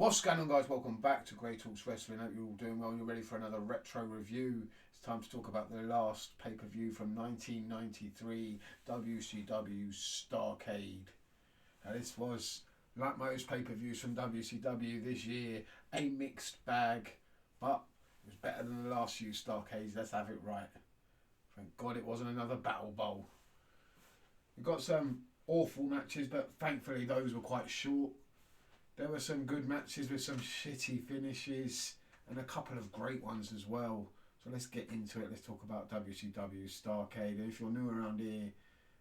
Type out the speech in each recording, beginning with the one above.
What's going on, guys? Welcome back to Grey Talks Wrestling. Hope you're all doing well. You're ready for another retro review. It's time to talk about the last pay-per-view from 1993, WCW Starrcade. Now, this was, like most pay-per-views from WCW this year, a mixed bag, but it was better than the last few Starrcades. Let's have it right. Thank God it wasn't another Battle Bowl. We got some awful matches, but thankfully those were quite short. There were some good matches with some shitty finishes and a couple of great ones as well. So let's get into it. Let's talk about WCW Starrcade. And if you're new around here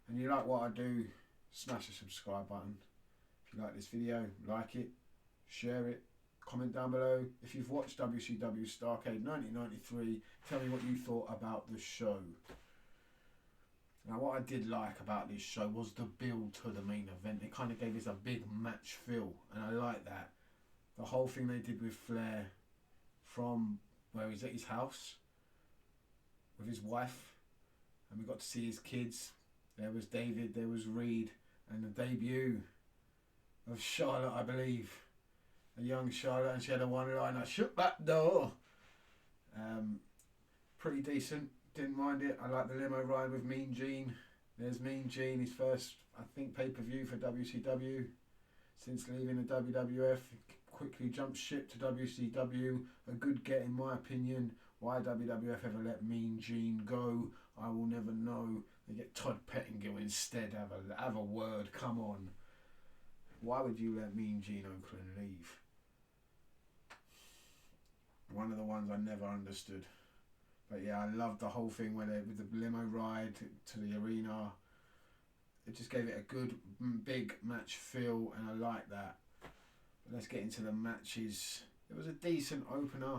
and you like what I do, smash the subscribe button. If you like this video, like it, share it, comment down below. If you've watched WCW Starrcade 1993, tell me what you thought about the show. Now, what I did like about this show was the build to the main event. It kind of gave us a big match feel, and I like that. The whole thing they did with Flair from, where he's at his house with his wife, and we got to see his kids. There was David, there was Reed, and the debut of Charlotte, I believe. A young Charlotte, and she had a one-liner, "Shut that door." Pretty decent. Didn't mind it. I like the limo ride with Mean Gene. There's Mean Gene, his first, I think, pay-per-view for WCW since leaving the WWF. Quickly jumped ship to WCW. A good get, in my opinion. Why WWF ever let Mean Gene go, I will never know. They get Todd Pettingill instead. Have a word. Come on. Why would you let Mean Gene Oakland leave? One of the ones I never understood. But yeah, I loved the whole thing where they with the limo ride to the arena. It just gave it a good big match feel, and I like that. But let's get into the matches. It was a decent opener.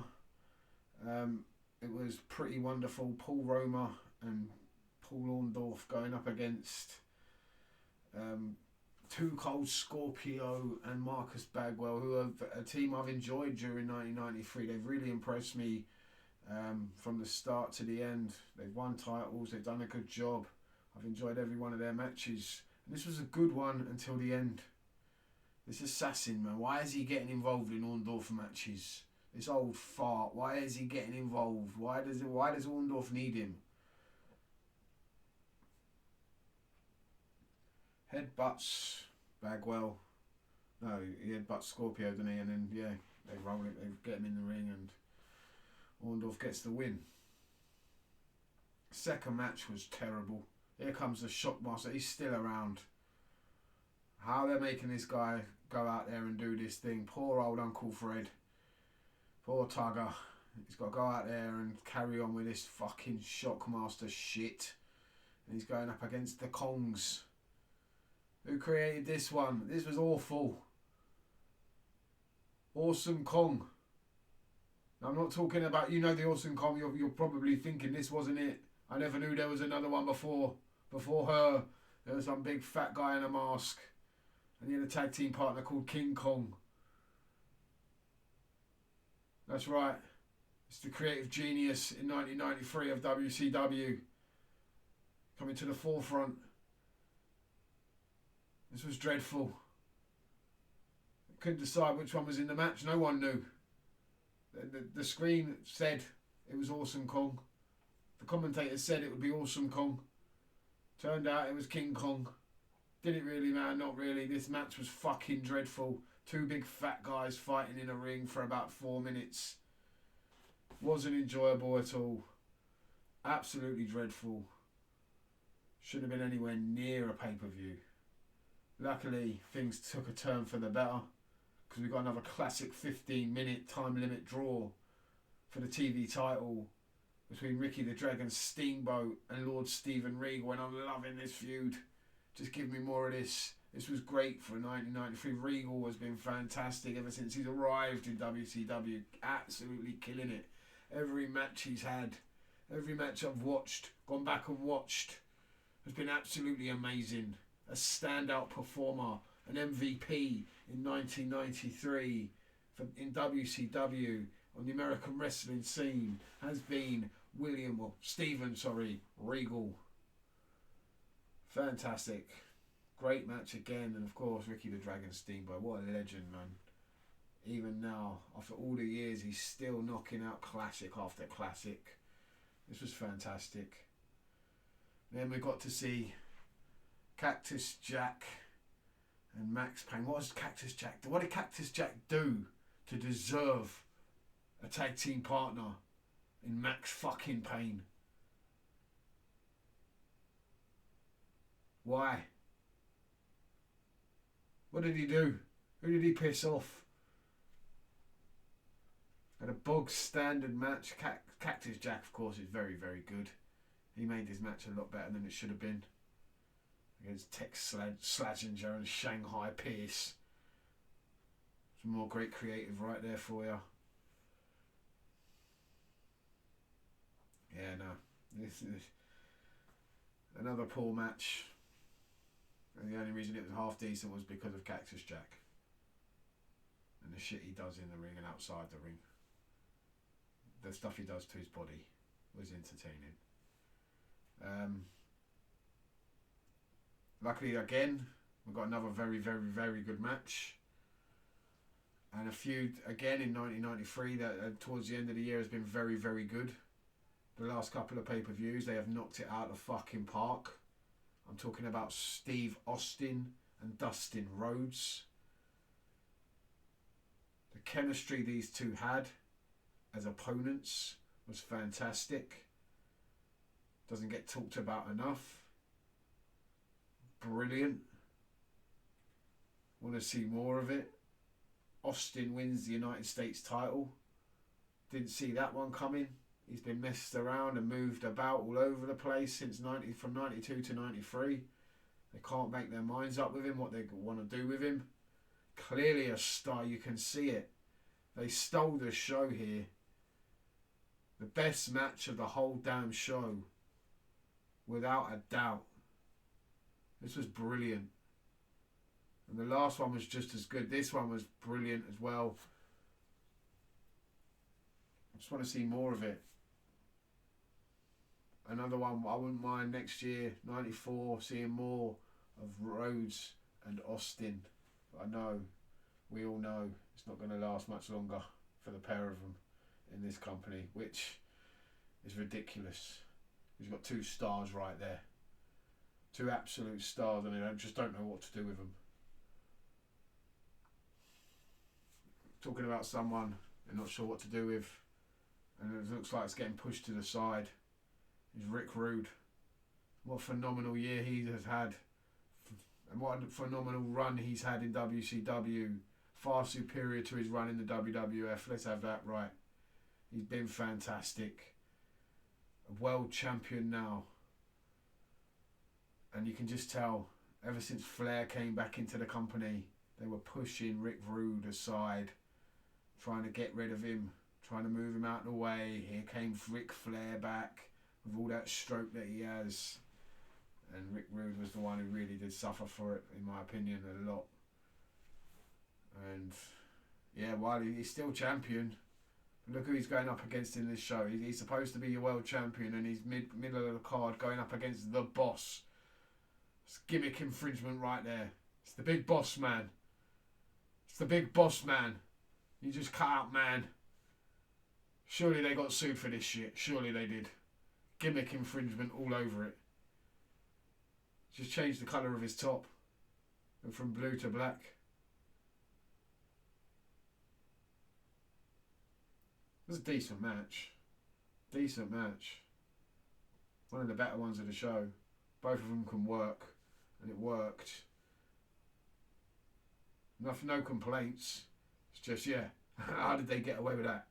It was pretty wonderful. Paul Roma and Paul Orndorff going up against Too Cold Scorpio and Marcus Bagwell, who are a team I've enjoyed during 1993. They've really impressed me. From the start to the end. They've won titles, they've done a good job. I've enjoyed every one of their matches, and this was a good one until the end. This assassin, man, why is he getting involved in Orndorff matches? This old fart, why is he getting involved? Why does Orndorff need him? Headbutts Bagwell. No, he headbutts Scorpio, doesn't he? And then yeah, they roll it, they get him in the ring, and Orndorff gets the win. Second match was terrible. Here comes the Shockmaster. He's still around. How they're making this guy go out there and do this thing. Poor old Uncle Fred. Poor Tugger. He's got to go out there and carry on with this fucking Shockmaster shit. And he's going up against the Kongs. Who created this one? This was awful. Awesome Kong. I'm not talking about, you know, the Awesome Kong. You're probably thinking this wasn't it. I never knew there was another one before her. There was some big fat guy in a mask. And he had a tag team partner called King Kong. That's right. It's the creative genius in 1993 of WCW. Coming to the forefront. This was dreadful. Couldn't decide which one was in the match. No one knew. The screen said it was Awesome Kong. The commentator said it would be Awesome Kong. Turned out it was King Kong. Didn't really matter, not really. This match was fucking dreadful. Two big fat guys fighting in a ring for about 4 minutes. Wasn't enjoyable at all. Absolutely dreadful. Shouldn't have been anywhere near a pay-per-view. Luckily, things took a turn for the better, because we've got another classic 15-minute time limit draw for the TV title between Ricky the Dragon Steamboat and Lord Steven Regal, and I'm loving this feud. Just give me more of this. This was great for 1993. Regal has been fantastic ever since he's arrived in WCW. Absolutely killing it. Every match he's had, every match I've watched, gone back and watched, has been absolutely amazing. A standout performer, an MVP in 1993 in WCW on the American wrestling scene has been Steven Regal. Fantastic. Great match again, and of course Ricky the Dragon Steamboat. What a legend, man. even now, after all the years, he's still knocking out classic after classic. This was fantastic. Then we got to see Cactus Jack and Max Payne. What was Cactus Jack? What did Cactus Jack do to deserve a tag team partner in Max fucking Payne? Why? What did he do? Who did he piss off? Had a bog standard match. Cactus Jack, of course, is very, very good. He made his match a lot better than it should have been. Against Tex Slazenger and Shanghai Pierce. Some more great creative right there for you. Yeah, no. This is another poor match. And the only reason it was half decent was because of Cactus Jack. And the shit he does in the ring and outside the ring. The stuff he does to his body was entertaining. Luckily, again, we've got another very, very, very good match. And a feud, again, in 1993 that towards the end of the year has been very, very good. The last couple of pay-per-views, they have knocked it out of fucking park. I'm talking about Steve Austin and Dustin Rhodes. The chemistry these two had as opponents was fantastic. Doesn't get talked about enough. Brilliant. Want to see more of it. Austin wins the United States title. Didn't see that one coming. He's been messed around and moved about all over the place since from 92 to 93. They can't make their minds up with him, what they want to do with him. Clearly a star, you can see it. They stole the show here. The best match of the whole damn show. Without a doubt. This was brilliant. And the last one was just as good. This one was brilliant as well. I just want to see more of it. Another one I wouldn't mind next year, 94, seeing more of Rhodes and Austin. But I know, we all know, it's not going to last much longer for the pair of them in this company, which is ridiculous. He's got two stars right there. Two absolute stars, and I just don't know what to do with them. Talking about someone they're not sure what to do with, and it looks like it's getting pushed to the side, is Rick Rude. What a phenomenal year he has had, and what a phenomenal run he's had in WCW. Far superior to his run in the WWF. Let's have that right. He's been fantastic. A world champion now. And you can just tell, ever since Flair came back into the company, they were pushing Rick Rude aside, trying to get rid of him, trying to move him out of the way. Here came Ric Flair back with all that stroke that he has. And Rick Rude was the one who really did suffer for it, in my opinion, a lot. And yeah, while he's still champion, look who he's going up against in this show. He's supposed to be your world champion, and he's middle of the card going up against the boss. It's gimmick infringement right there. It's the big boss man. It's the big boss man. You just cut out man. Surely they got sued for this shit. Surely they did. Gimmick infringement all over it. Just changed the colour of his top. Went from blue to black. It was a decent match. Decent match. One of the better ones of the show. Both of them can work. And it worked. No complaints. It's just, yeah. How did they get away with that?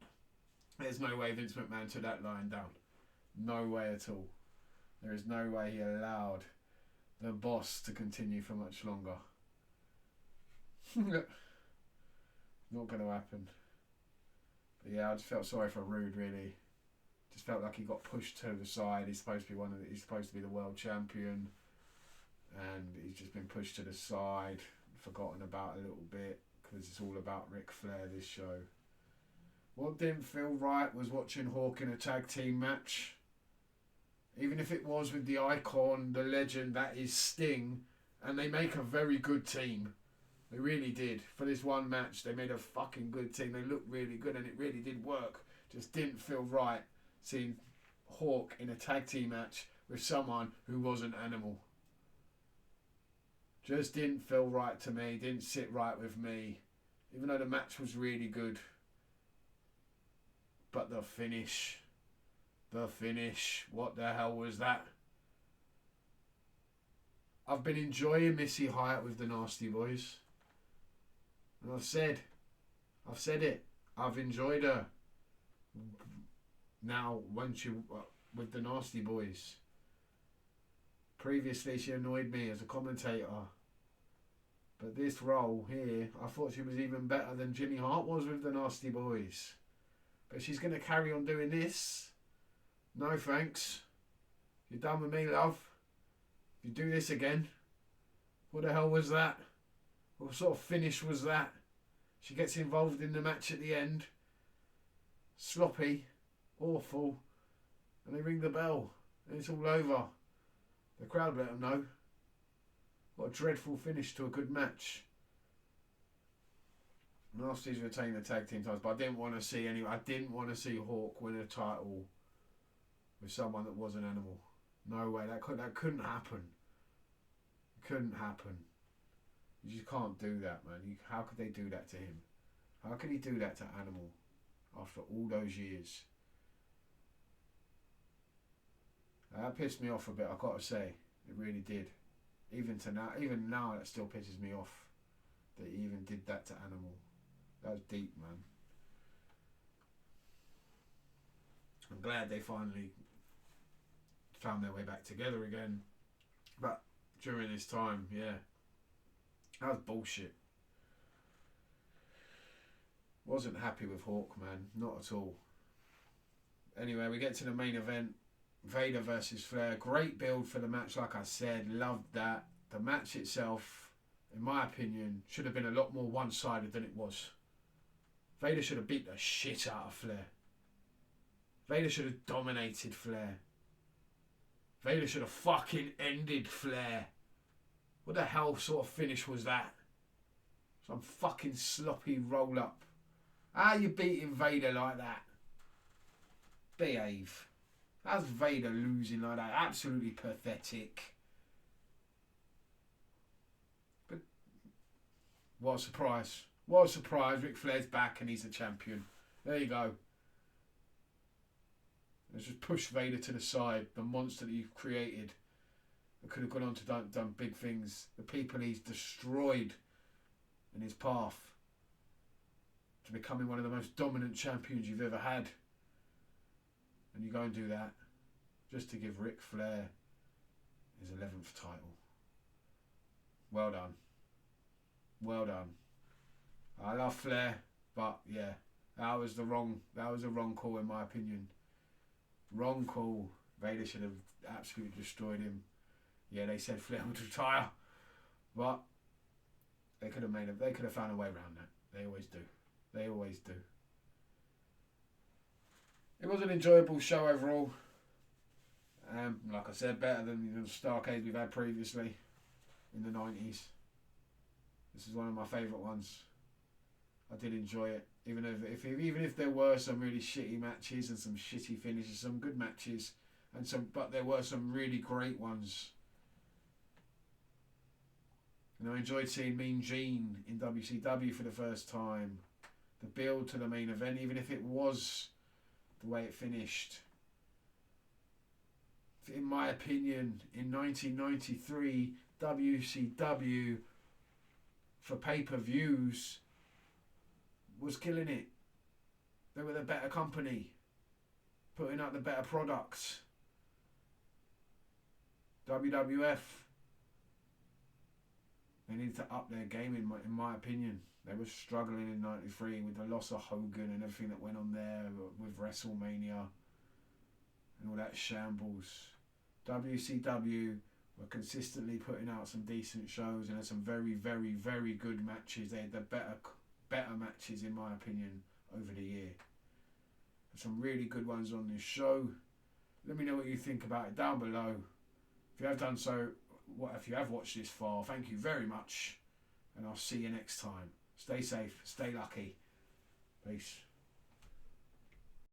There's no way Vince McMahon took that line down. No way at all. There is no way he allowed the boss to continue for much longer. Not going to happen. But yeah, I just felt sorry for Rude, really. Just felt like he got pushed to the side. He's supposed to be he's supposed to be the world champion, and he's just been pushed to the side, forgotten about a little bit, because it's all about Ric Flair, this show. What didn't feel right was watching Hawk in a tag team match. Even if it was with the icon, the legend that is Sting, and they make a very good team. They really did. For this one match, they made a fucking good team. They looked really good and it really did work. Just didn't feel right seeing Hawk in a tag team match with someone who was an animal. Just didn't feel right to me. Didn't sit right with me. Even though the match was really good. But the finish. What the hell was that? I've been enjoying Missy Hyatt with the Nasty Boys. And I've said it. I've enjoyed her. Now, when she with the Nasty Boys. Previously, she annoyed me as a commentator. But this role here, I thought she was even better than Jimmy Hart was with the Nasty Boys. But she's going to carry on doing this. No thanks. You're done with me, love. If you do this again, what the hell was that? What sort of finish was that? She gets involved in the match at the end. Sloppy. Awful. And they ring the bell. And it's all over. The crowd let them know. What a dreadful finish to a good match. Nasty's retained the tag team titles, but I didn't want to see Hawk win a title with someone that was an animal. No way, that couldn't happen. It couldn't happen. You just can't do that, man. How could they do that to him? How could he do that to Animal after all those years? That pissed me off a bit, I've got to say. It really did. Even now, that still pisses me off that he even did that to Animal. That was deep, man. I'm glad they finally found their way back together again. But during this time, yeah, that was bullshit. Wasn't happy with Hawk, man. Not at all. Anyway, we get to the main event. Vader versus Flair. Great build for the match, like I said. Loved that. The match itself, in my opinion, should have been a lot more one-sided than it was. Vader should have beat the shit out of Flair. Vader should have dominated Flair. Vader should have fucking ended Flair. What the hell sort of finish was that? Some fucking sloppy roll-up. How are you beating Vader like that? Behave. How's Vader losing like that? Absolutely pathetic. But what a surprise. What a surprise. Ric Flair's back and he's the champion. There you go. Let's just push Vader to the side. The monster that you've created. That could have gone on to done big things. The people he's destroyed in his path to becoming one of the most dominant champions you've ever had. And you go and do that just to give Ric Flair his 11th title. Well done. Well done. I love Flair, but yeah, that was a wrong call in my opinion. Wrong call. Vader should have absolutely destroyed him. Yeah, they said Flair would retire, but they could have found a way around that. They always do. They always do. It was an enjoyable show overall. Like I said, better than the Starrcade we've had previously in the 90s. This is one of my favourite ones. I did enjoy it, even if there were some really shitty matches and some shitty finishes, some good matches, but there were some really great ones. And I enjoyed seeing Mean Gene in WCW for the first time. The build to the main event, even if it was the way it finished. In my opinion, in 1993, WCW for pay-per-views was killing it. They were the better company, putting out the better products. WWF, they needed to up their game in my opinion. They were struggling in 93 with the loss of Hogan and everything that went on there with WrestleMania and all that shambles. WCW were consistently putting out some decent shows and had some very, very, very good matches. They had the better matches in my opinion over the year. There's some really good ones on this show. Let me know what you think about it down below. If you have done so, if you have watched this far, thank you very much. and I'll see you next time. Stay safe, stay lucky. Peace.